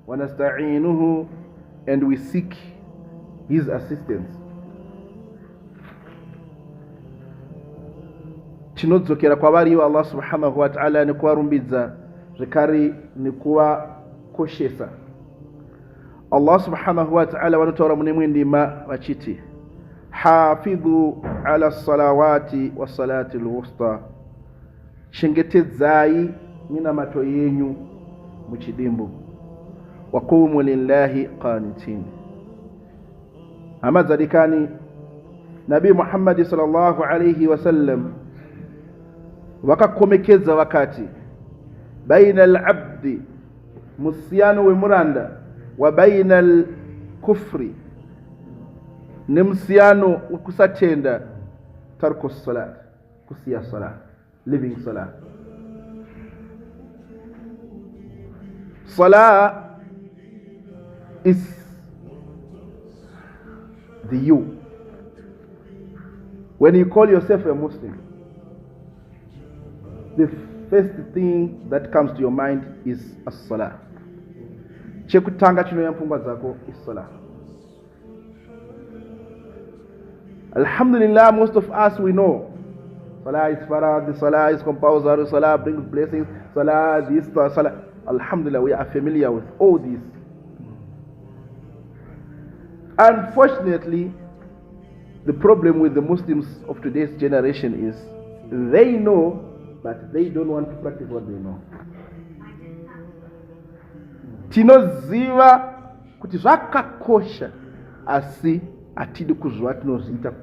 وَنَسْتَعِينُهُ, and we seek His assistance. Chinodzokera kwa variwo Allah subhanahu wa ta'ala nikuwarumbidza zvekare nikuwakoshesa. Allah subhanahu wa ta'ala vanotaura mune imwe ndima vachiti hafidhu ala salawati wa salati al-wusta, chengetedzai minamato yenyu muchidimbu, wa qumu lillahi qanitin. Hamadzadikani Nabi Muhammad sallallahu alayhi wasallam wakakomekeza wakati baina al-abdi, musiyano we muranda, wa baina al-kufri, nimsiyano kusatenda tarku salat, kusiya salat, living salat. Salah is the you. When you call yourself a Muslim, the first thing that comes to your mind is as-salah. Chekutanga chinoyamphungwa zako is salah. Alhamdulillah, most of us we know salah is farad, salah is compulsory, salah brings blessings, salah this, salah. Alhamdulillah, we are familiar with all this. Unfortunately, the problem with the Muslims of today's generation is they know, but they don't want to practice what they know. Tinoziva kuti zvakakosha asi atidi kuzwa tinozita.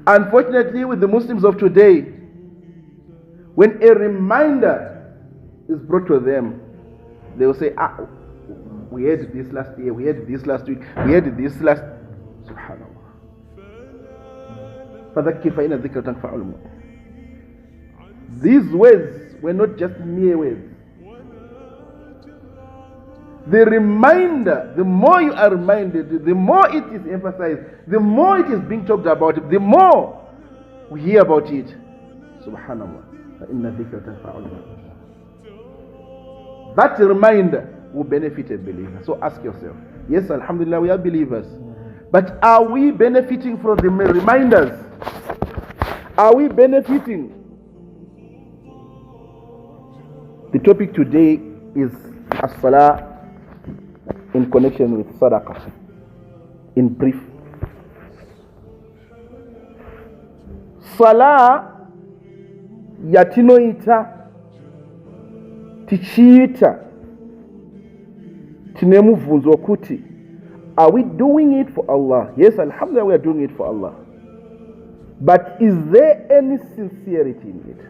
Unfortunately, with the Muslims of today, when a reminder is brought to them, they will say, we had this last year, we had this last week, we had this last. Subhanallah. فَذَكِّرْ فَإِنَّ الذِّكْرَ تَنْفَعُ الْمُؤْمِنِينَ. These words were not just mere words. The reminder, the more you are reminded, the more it is emphasized, the more it is being talked about, the more we hear about it. Subhanallah. فَإِنَّ الذِّكْرَ تَنْفَعُ الْمُؤْمِنِينَ. That reminder will benefit a believer. So ask yourself, yes, alhamdulillah, we are believers, but are we benefiting from the reminders? Are we benefiting? The topic today is as-salah in connection with sadaqah. In brief, salah yatinoita tichiita tinemuvunzo kuti, are we doing it for Allah? Yes, alhamdulillah, we are doing it for Allah. But is there any sincerity in it?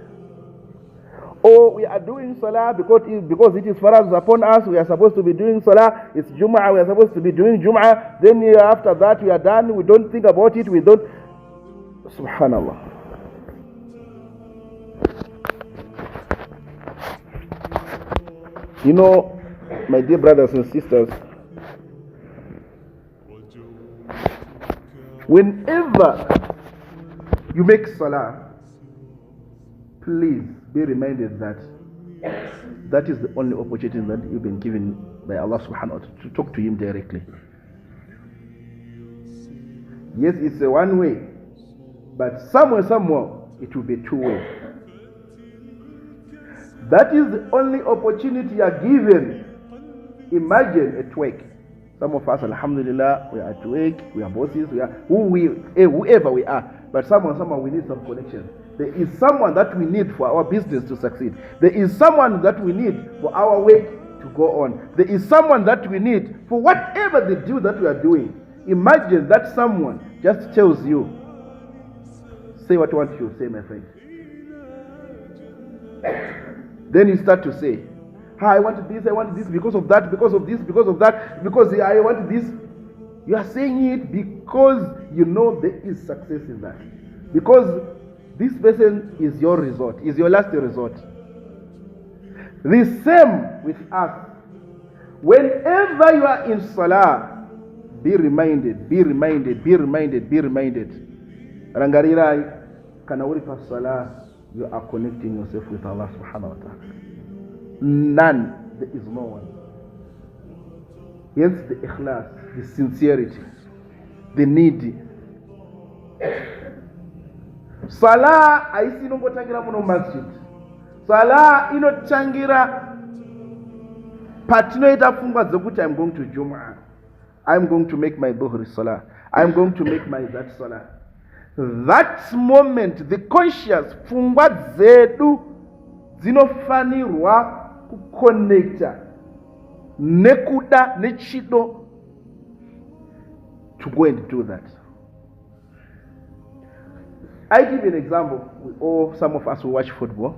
Or we are doing salah because it is faraz upon us, we are supposed to be doing salah, it's Jum'ah, we are supposed to be doing Jum'ah, then after that we are done, we don't think about it, we don't. Subhanallah. You know, my dear brothers and sisters, whenever you make salah, please be reminded that that is the only opportunity that you've been given by Allah subhanahu wa ta'ala to talk to Him directly. Yes, it's a one way, but somewhere it will be two way. That is the only opportunity you are given. Imagine at work. Some of us, alhamdulillah, we are at work, we are bosses, we are whoever we are. But someone we need some connection. There is someone that we need for our business to succeed. There is someone that we need for our work to go on. There is someone that we need for whatever the deal that we are doing. Imagine that someone just tells you, say what you want to say, my friend. Then you start to say, I want this because of that, because of this, because of that, because I want this. You are saying it because you know there is success in that. Because this person is your resort, is your last resort. The same with us. Whenever you are in salah, be reminded. Rangarirai, kana uri pa salah, you are connecting yourself with Allah subhanahu wa ta'ala. None. There is no one. Hence the ikhlas, the sincerity, the needy. Salah aisi inongotangira muno masjid. Salah inotangira patinoita pfungwa dzokuti I'm going to Jum'ah, I'm going to make my dhuhri salah, I'm going to make my that salah. That moment, the conscious pfungwa dzedu dzinofanirwa kuconnecta nekuda nechido to go and do that. I give an example. Or some of us who watch football.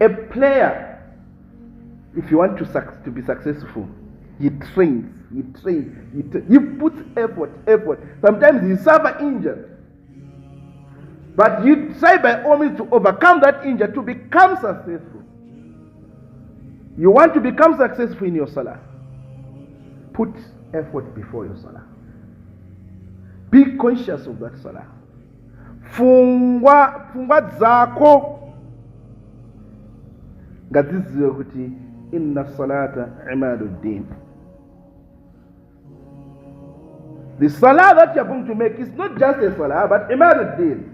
A player, if you want to be successful, he trains, he puts effort. Sometimes he suffers injury. But you try by all means to overcome that injury to become successful. You want to become successful in your salah. Put effort before your salah. Be conscious of that salah. Fungwa dzako ngadziziwe kuti inna salata imaduddin. The salah that you are going to make is not just a salah, but imaduddin.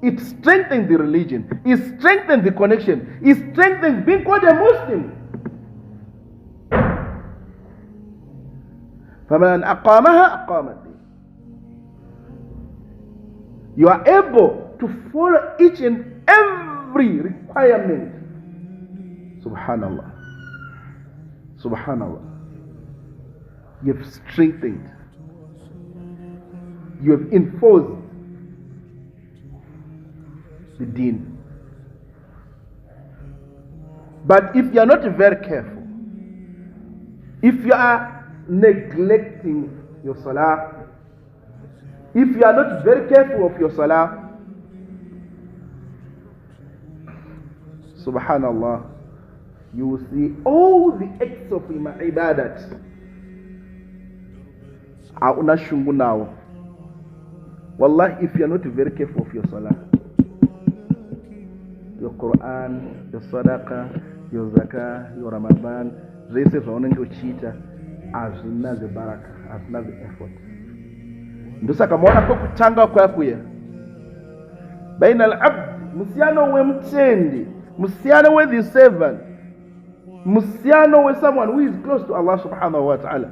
It strengthens the religion. It strengthens the connection. It strengthens being called a Muslim. فَمَنْ أَقَامَهَا أَقَامَ الدِّينَ. You are able to follow each and every requirement. Subhanallah. Subhanallah. You have strengthened. You have enforced the deen. But if you are not very careful, if you are neglecting your salah, if you are not very careful of your salah, subhanallah, you will see all the acts of ibadat are unashungu now. Wallahi, if you are not very careful of your salah, your Quran, your sadaqah, your zakah, your Ramadan, zese zvaunenge uchiita hazvina zebaraka, hazvina zeeffort. Ndosaka maona kwekutanga kwakuya baina al-abd, musiyano wemtendi, musiyano with the servant, musiyano with someone who is close to Allah subhanahu wa ta'ala,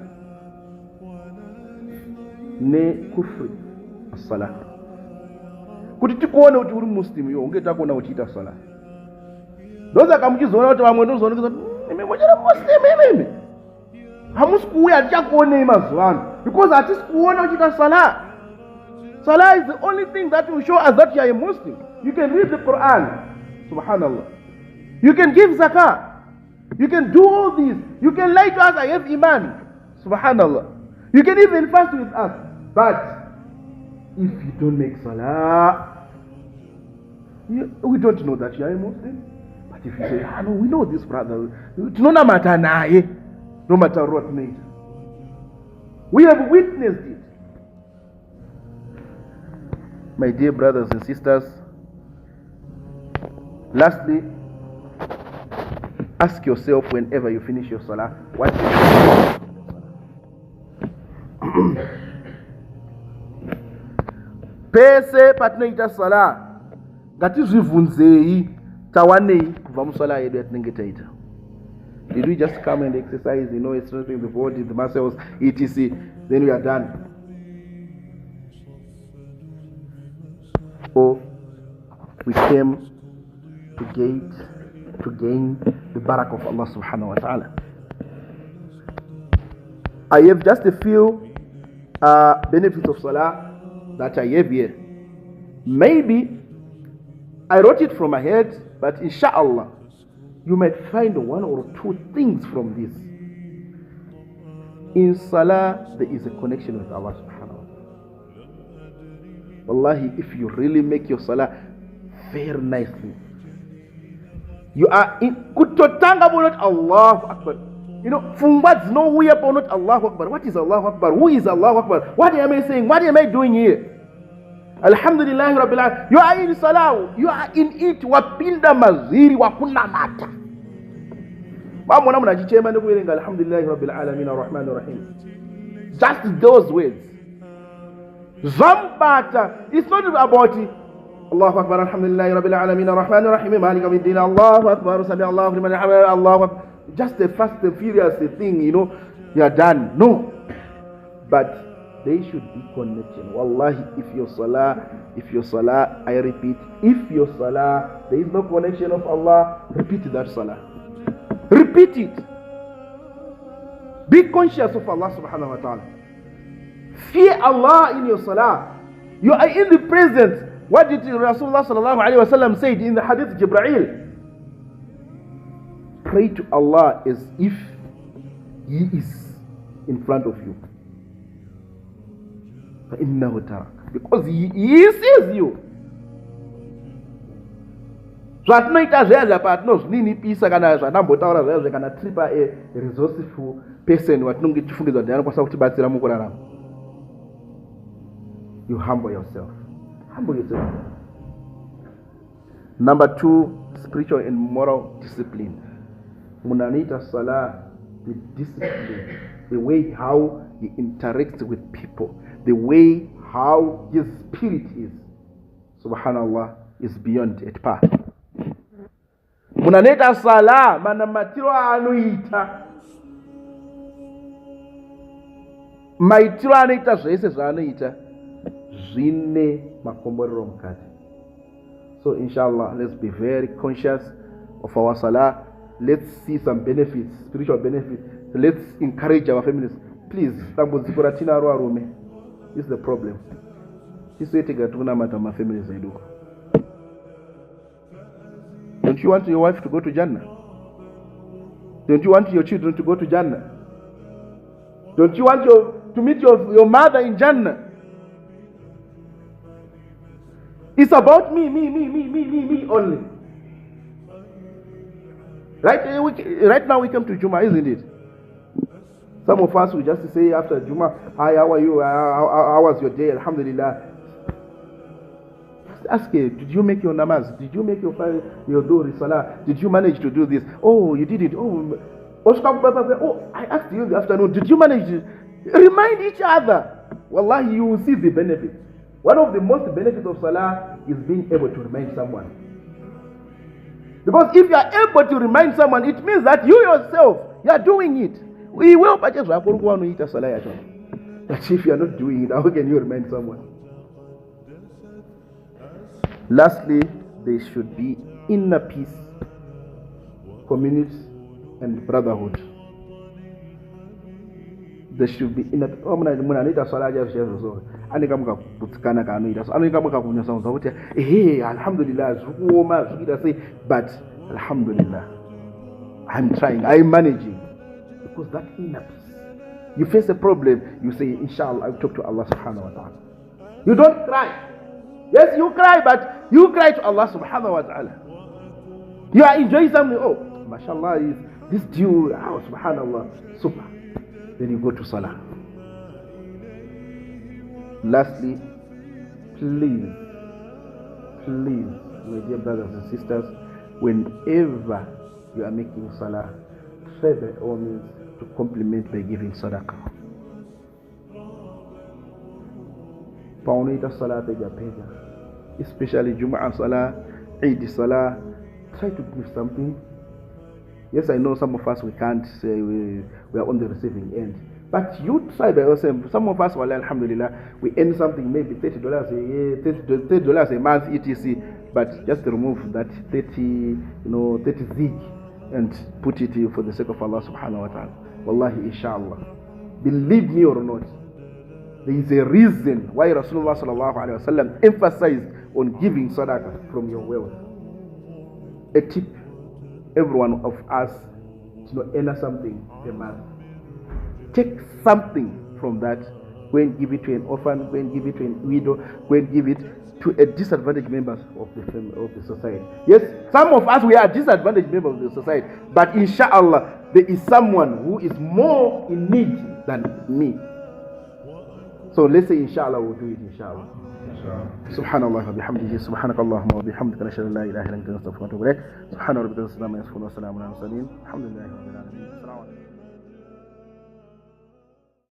ne kufri as-salah. Kuti tikuone kuti uri muslim yo unge takuona uchiita salah. Ndosaka muchizoona kuti vamwe ndozoona kuti mimi mochera muslim mimi hamusi kuuya tichakuonei mazuva ano, because hatisi kuona uchiita salah. Salah is the only thing that will show us that you are a Muslim. You can read the Quran, subhanallah. You can give zakah. You can do all these. You can lie to us, I have Iman, subhanallah. You can even fast with us. But if you don't make salah, we don't know that you are a Muslim. But if you say, no, we know this brother, no matter no matter what made, we have witnessed it. My dear brothers and sisters, lastly, ask yourself whenever you finish your salah, what is pese patinoita salah ngatizvibvunzei tawanei kubva musalah yedu yatinenge taita. Did we just come and exercise, strengthening the body, the muscles, etc., then we are done? Or we came to gain the barak of Allah subhanahu wa ta'ala. I have just a few benefits of salah that I have here. Maybe I wrote it from my head, but inshallah you might find one or two things from this. In salah there is a connection with Allah subhanahu wa ta'ala. Wallahi, if you really make your salah very nicely, you are in kutotanga not Allahu Akbar. Fungwa no way upon not Allahu Akbar. What is Allahu Akbar? Who is Allahu Akbar? What am I saying? What am I doing here? Alhamdulillah Rabbil Alamin. You are in salah, you are in it, wapinda maziri, wakuna mata. Mamona mnajichema ndikuwerenga Alhamdulillah Rabbil Alamin Ar-Rahman Ar-Rahim. Just those words. Zambata. It's not about Allahu Akbar, Alhamdulillah Rabbil Alamin Ar-Rahman Ar-Rahim, Malik Yawmiddin, Allahu Akbar, Sami Allahu liman hamidah, Allahu Akbar. Just a fast and furious thing, you are done. No. But there should be connection. Wallahi, if your salah, I repeat, if your salah, there is no connection of Allah, repeat that salah. Repeat it. Be conscious of Allah subhanahu wa ta'ala. Fear Allah in your salah. You are in the presence. What did Rasulullah sallallahu alayhi wa sallam say in the hadith Jibreel? Pray to Allah as if He is in front of you. Because He sees you. Zvatinoita zvezva patinozvinini pisa kana zvatambotaura zvezvo kana tiripa a resourceful person watinenge tichifungidzwa kuti anokwanisa kutibatsira mukurarama. You humble yourself. Humble yourself. Number 2, spiritual and moral discipline. Munanita salah, the discipline, the way how he interacts with people, the way how his spirit is, subhanallah, is beyond at par. Munaneta salah, manamatiro anoita. Maitiro anoita zvese zvaanoita zvine makomborero mukati. So inshallah, let's be very conscious of our salah. Let's see some benefits, spiritual benefits. Let's encourage our families. Please, this is the problem. This way my families do. Don't you want your wife to go to Jannah? Don't you want your children to go to Jannah? Don't you want to meet your mother in Jannah? It's about me only. Right now we come to Juma, isn't it? Some of us will just say after Juma, hi, how are you? How was your day? Alhamdulillah. Just ask her, did you make your namaz? Did you make your dhuhr salah? Did you manage to do this? Oh, you did it. Oh, I asked you in the afternoon, did you manage to remind each other? Wallahi, you will see the benefit. One of the most benefits of salah is being able to remind someone. Because if you are able to remind someone, it means that you yourself, you are doing it. We will purchase but if you are not doing it, how can you remind someone? Lastly, there should be inner peace, community, and brotherhood. There should be inner peace. But alhamdulillah, I'm trying, I'm managing. Because that inner peace. You face a problem, you say, inshallah, I'll talk to Allah subhanahu wa ta'ala. You don't cry. Yes, you cry, but you cry to Allah subhanahu wa ta'ala. You are enjoying something. Oh, mashallah, this due, oh, subhanallah, super. Then you go to salah. Lastly, please, my dear brothers and sisters, whenever you are making salah, try by all means to complement by giving sadaqah. Paunita salah pega, especially Jum'ah salah, Eid salah, try to give something. Yes, I know some of us we can't say we are on the receiving end. But you try by yourself. Some of us, well, alhamdulillah, we earn something, maybe $30 a year, $30 a month, etc. But just remove that 30 zig and put it for the sake of Allah subhanahu wa ta'ala. Wallahi, inshallah. Believe me or not, there is a reason why Rasulullah sallallahu alayhi wa sallam emphasized on giving sadaqah from your wealth. A tip, every one of us earn something a month. Take something from that, go and give it to an orphan, go and give it to a widow, go and give it to a disadvantaged members of the family, of the society. Yes, some of us, we are disadvantaged members of the society, but inshallah, there is someone who is more in need than me. So let's say inshallah, we'll do it inshallah. سبحان الله وبحمده سبحانك اللهم وبحمدك نشهد ان لا اله الا انت نستغفرك ونتوب اليك سبحان ربك رب العزة عما يصفون وسلام على المرسلين الحمد لله رب العالمين السلام عليكم